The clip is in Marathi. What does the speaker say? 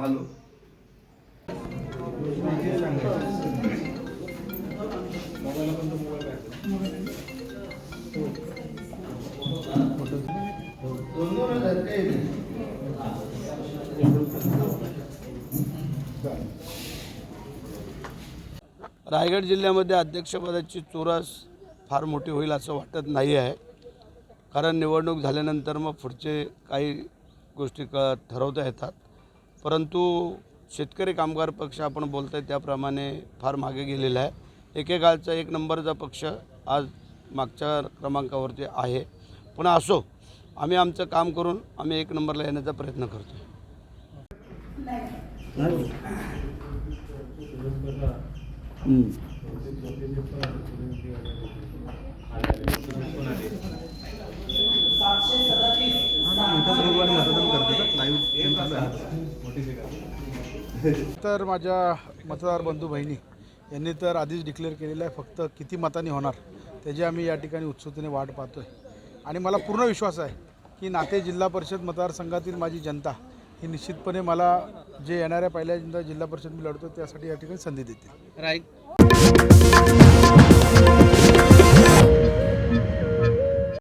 आलो. रायगड जिल्ह्यामध्ये अध्यक्षपदाची चुरस फार मोठी होईल असं वाटत नाही आहे. कारण निवडणूक झाल्यानंतर मग पुढचे काही गोष्टी ठरवता येतात. परंतु शेतकरी कामगार पक्ष आपण बोलतोय त्याप्रमाणे फार मागे गेलेला आहे. एकेकाळचा एक नंबरचा पक्ष आज मागच्या क्रमांकावरती आहे. पण असो, आम्ही आमचं काम करून आम्ही एक नंबरला येण्याचा प्रयत्न करतो. तर माझ्या मतदार बंधू बहिणी यांनी तर आधीच डिक्लेअर केलेलं आहे. फक्त किती मतांनी होणार त्याची आम्ही या ठिकाणी उत्सुकतेने वाट पाहतोय. आणि मला पूर्ण विश्वास आहे की नाते जिल्हा परिषद मतदारसंघातील माझी जनता ही निश्चितपणे मला जे येणाऱ्या पहिल्यांदा जिल्हा परिषद मी लढतो त्यासाठी या ठिकाणी संधी देतील.